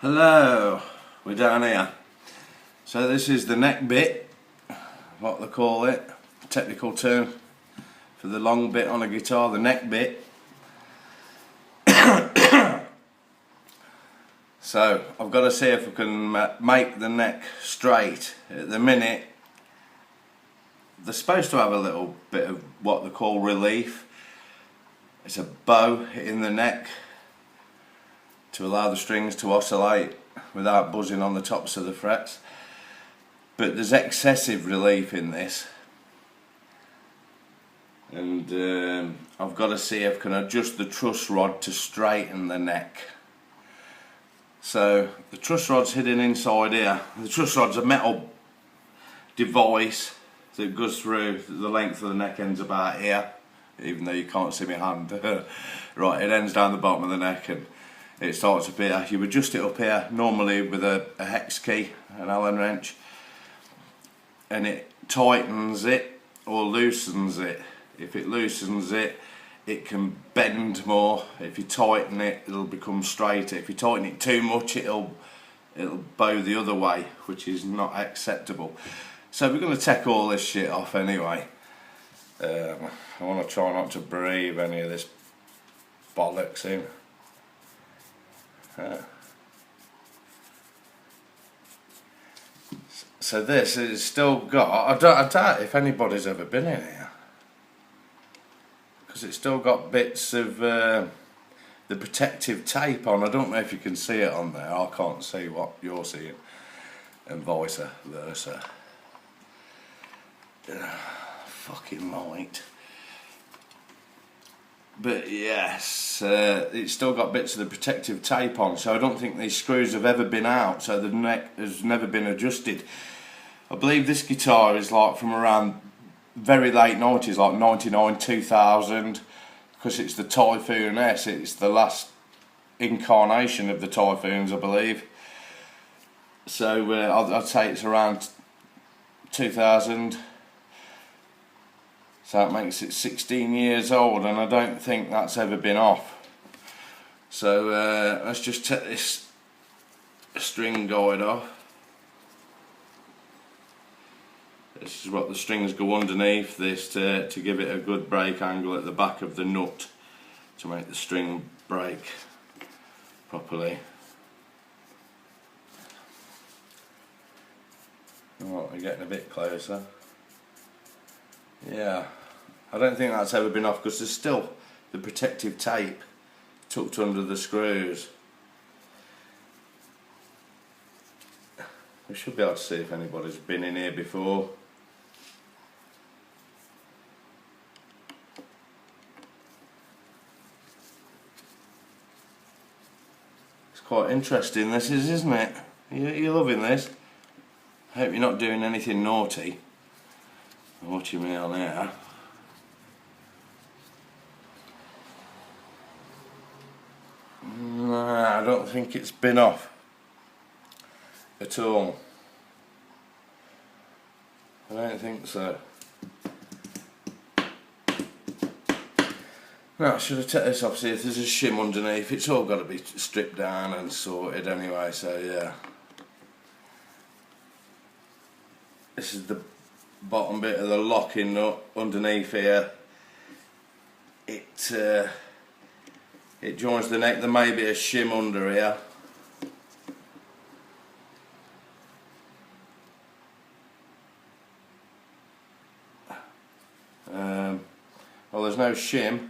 Hello, we're down here. So this is the neck bit, what they call it, technical term for the long bit on a guitar, the neck bit. So I've got to see if I can make the neck straight. At the minute they're supposed to have a little bit of what they call relief. It's a bow in the neck to allow the strings to oscillate without buzzing on the tops of the frets, but there's excessive relief in this, and I've got to see if I can adjust the truss rod to straighten the neck. So the truss rod's hidden inside here. The truss rod's a metal device that goes through. The length of the neck ends about here, even though you can't see my hand. Right, it ends down the bottom of the neck and it starts up here. You adjust it up here normally with a hex key, an Allen wrench, and it tightens it or loosens it. If it loosens it, it can bend more. If you tighten it, it'll become straighter. If you tighten it too much, it'll bow the other way, which is not acceptable. So we're going to take all this shit off anyway. I want to try not to breathe any of this bollocks in. So this has still got, I doubt if anybody's ever been in here, because it's still got bits of the protective tape on. I don't know if you can see it on there. I can't see what you're seeing, and vice versa. Fucking light. But yes, it's still got bits of the protective tape on, so I don't think these screws have ever been out, so the neck has never been adjusted. I believe this guitar is like from around very late 90s, like 99, 2000, because it's the Typhoon S. It's the last incarnation of the Typhoons, I believe. So I'd say it's around 2000. So that makes it 16 years old, and I don't think that's ever been off. So let's just take this string guide off. This is what the strings go underneath this to give it a good break angle at the back of the nut to make the string break properly. Oh, we're getting a bit closer. Yeah, I don't think that's ever been off because there's still the protective tape tucked under the screws. We should be able to see if anybody's been in here before. It's quite interesting, this is, isn't it? You're loving this. I hope you're not doing anything naughty. I'm watching me on here. Nah, I don't think it's been off at all. I don't think so. Now I should have taken this off, see if there's a shim underneath. It's all got to be stripped down and sorted anyway, so yeah. This is the bottom bit of the locking nut underneath here. It joins the neck. There may be a shim under here. Well, there's no shim.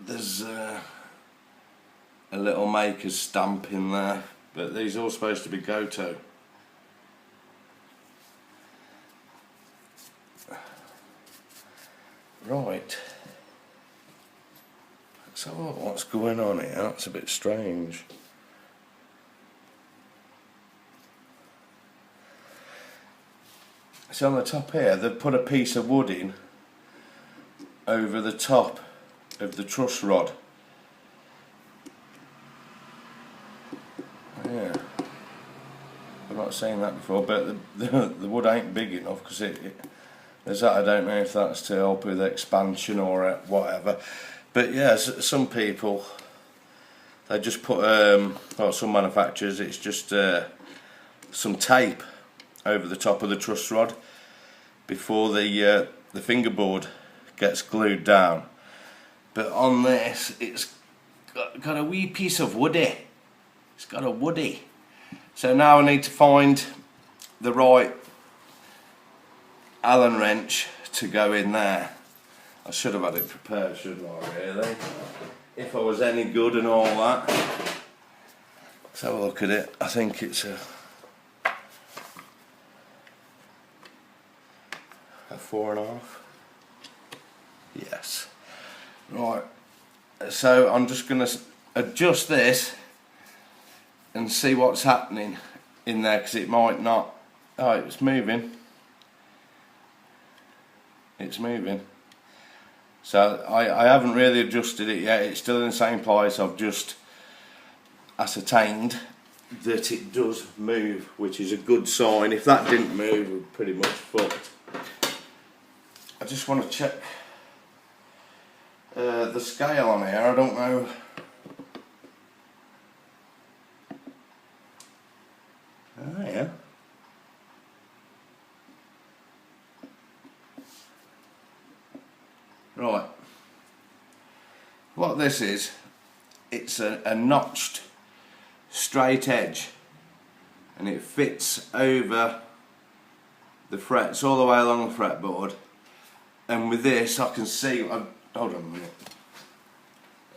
There's a little maker's stamp in there, but these are all supposed to be Gotoh. Right. So what's going on here? That's a bit strange. So on the top here, they've put a piece of wood in over the top of the truss rod. Yeah. I've not seen that before, but the wood ain't big enough because there's that. I don't know if that's to help with expansion or whatever. But yeah, some people they just put, well, some manufacturers, it's just some tape over the top of the truss rod before the fingerboard gets glued down. But on this, it's got a wee piece of woody. It's got a woody. So now I need to find the right Allen wrench to go in there. I should have had it prepared, shouldn't I, really? If I was any good and all that. Let's have a look at it. I think it's a 4.5. Yes. Right. So I'm just going to adjust this and see what's happening in there, because it might not. Oh, it's moving. It's moving. So I haven't really adjusted it yet. It's still in the same place. I've just ascertained that it does move, which is a good sign. If that didn't move, we're pretty much fucked. I just want to check the scale on here. I don't know. Oh yeah. Right. What this is, it's a notched straight edge, and it fits over the frets all the way along the fretboard. And with this, I can see. Hold on a minute.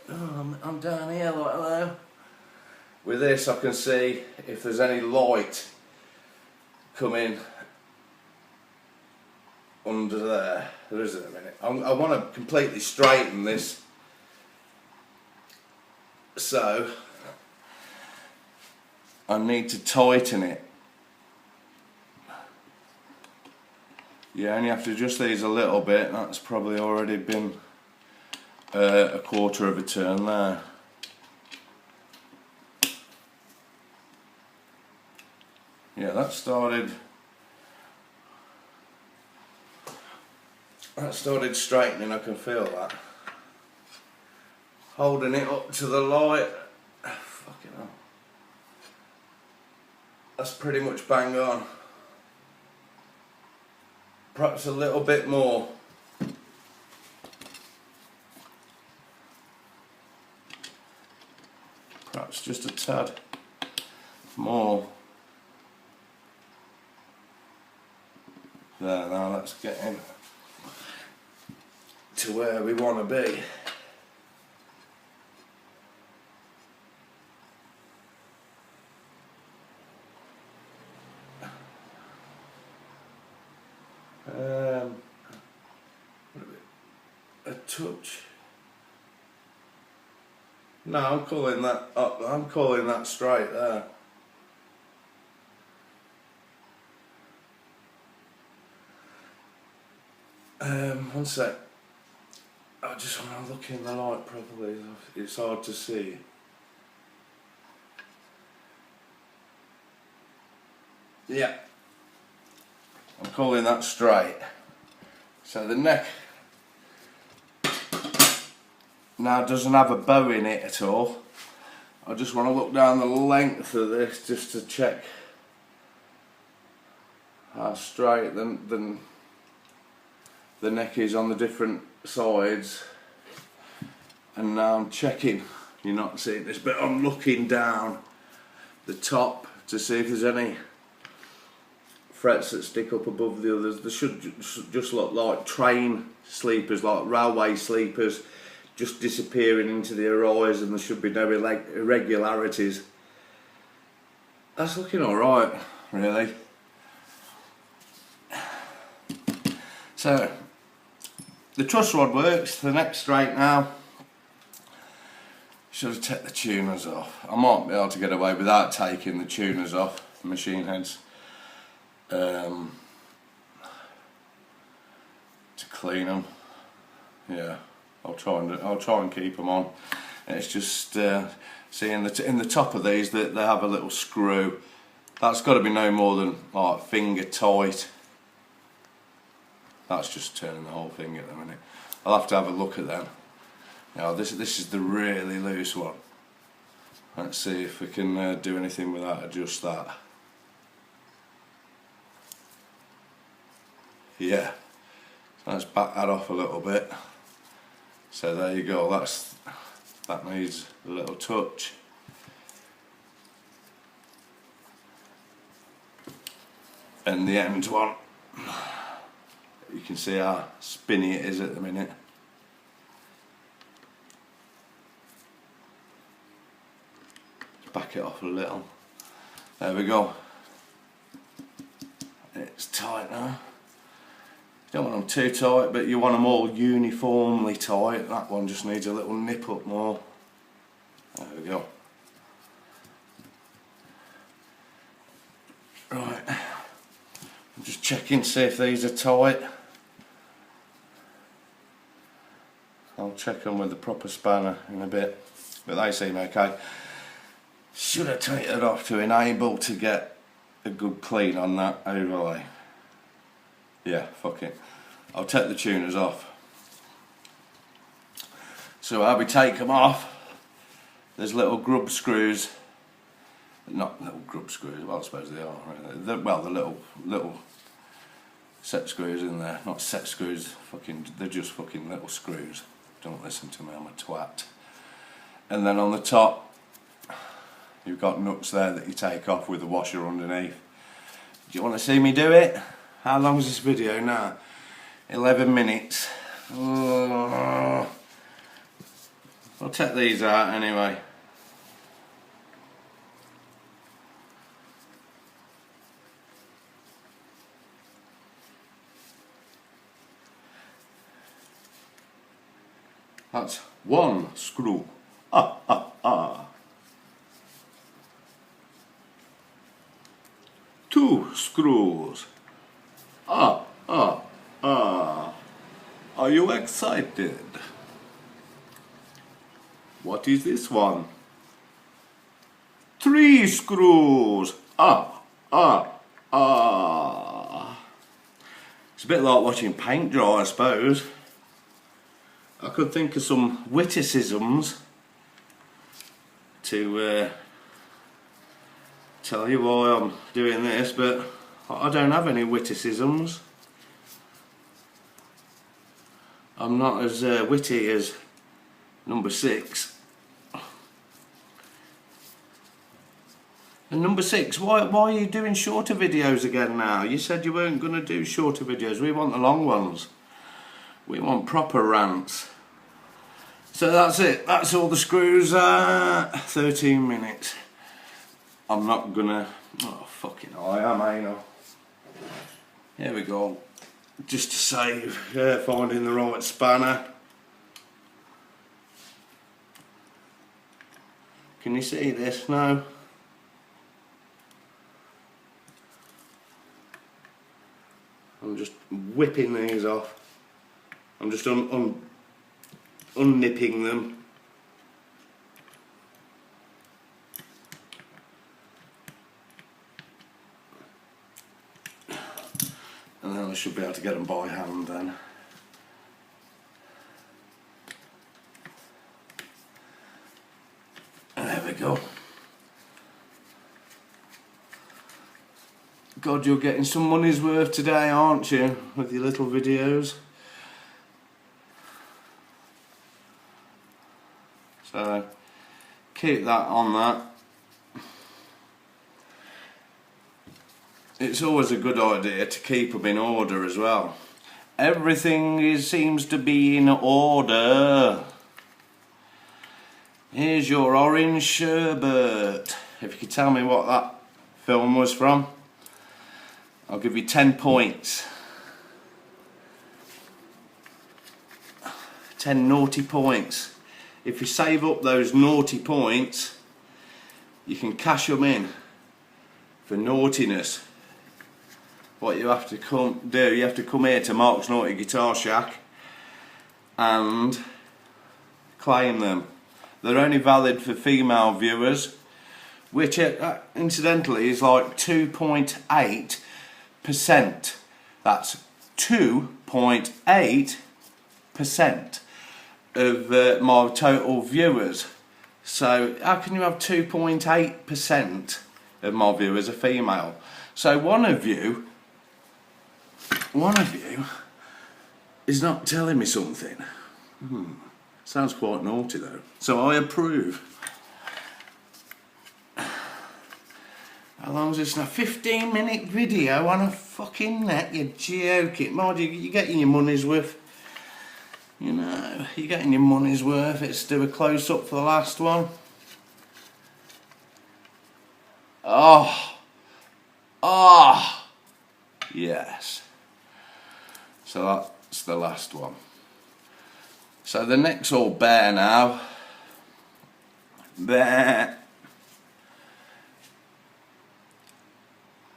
Oh, I'm down here. Hello. With this, I can see if there's any light coming under there. There isn't a minute. I want to completely straighten this, so I need to tighten it. You only have to adjust these a little bit. That's probably already been a quarter of a turn there. Yeah, that started straightening. I can feel that. Holding it up to the light. Fucking hell. That's pretty much bang on. Perhaps a little bit more. Perhaps just a tad more. There, now let's get in to where we want to be. A touch. No, I'm calling that up. I'm calling that straight there. One sec. I just want to look in the light properly. It's hard to see. Yeah. I'm calling that straight. So the neck now doesn't have a bow in it at all. I just want to look down the length of this just to check how straight the neck is on the different sides. And now I'm checking, you're not seeing this, but I'm looking down the top to see if there's any frets that stick up above the others. They should just look like train sleepers, like railway sleepers, just disappearing into the horizon. There should be no irregularities. That's looking alright, really. So the truss rod works, the neck's straight now. Should have taken the tuners off. I might be able to get away without taking the tuners off, the machine heads. To clean them. Yeah, I'll try and keep them on. And it's just see in the top of these that they have a little screw. That's got to be no more than like finger tight. That's just turning the whole thing at the minute. I'll have to have a look at them. Now this is the really loose one. Let's see if we can do anything with that, adjust that. Yeah, so let's back that off a little bit. So there you go, that needs a little touch. And the end one, you can see how spinny it is at the minute. Back it off a little. There we go. It's tight now. You don't want them too tight, but you want them all uniformly tight. That one just needs a little nip up more. There we go. Right. I'm just checking, see if these are tight. I'll check them with the proper spanner in a bit, but they seem okay. Should have taken it off to enable to get a good clean on that overlay. Yeah, fuck it. I'll take the tuners off. So how we take them off, there's little grub screws. Not little grub screws, well I suppose they are. The little set screws in there. Not set screws, they're just fucking little screws. Don't listen to me, I'm a twat. And then on the top, you've got nuts there that you take off with the washer underneath. Do you want to see me do it? How long is this video now? 11 minutes. I'll take these out anyway. That's one screw. Ah, ah, ah. 2 screws. Ah, ah, ah. Are you excited? What is this one? 3 screws. Ah, ah, ah. It's a bit like watching paint dry, I suppose. I could think of some witticisms to tell you why I'm doing this, but I don't have any witticisms. I'm not as witty as number 6. And number 6, why are you doing shorter videos again now? You said you weren't going to do shorter videos. We want the long ones. We want proper rants. So that's it. That's all the screws. 13 minutes. I'm not gonna. Oh fucking hell, I am anal. Here we go. Just to save finding the right spanner. Can you see this now? I'm just whipping these off. I'm just unnipping them. And then I should be able to get them by hand then. There we go. God, you're getting some money's worth today, aren't you? With your little videos. So, keep that on that. It's always a good idea to keep them in order as well. Everything seems to be in order. Here's your orange sherbet. If you could tell me what that film was from, I'll give you 10 points. 10 naughty points. If you save up those naughty points, you can cash them in for naughtiness. What you have to do, you have to come here to Mark's Naughty Guitar Shack and claim them. They're only valid for female viewers, which incidentally is like 2.8%. That's 2.8% of my total viewers. So how can you have 2.8% of my viewers are female? So one of you is not telling me something. Sounds quite naughty though. So I approve. How long is this now? 15-minute video on a fucking net? You're joking. Mind you, you're getting your money's worth. You know, you're getting your money's worth. Let's do a close-up for the last one. Oh. Oh. Yes. So that's the last one. So the neck's all bare now. Bare.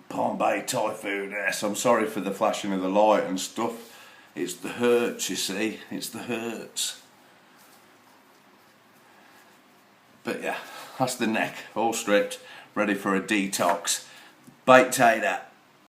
Palm Bay Typhoon S. I'm sorry for the flashing of the light and stuff. It's the hurts, you see. It's the hurts. But yeah, that's the neck. All stripped. Ready for a detox. Baked tater.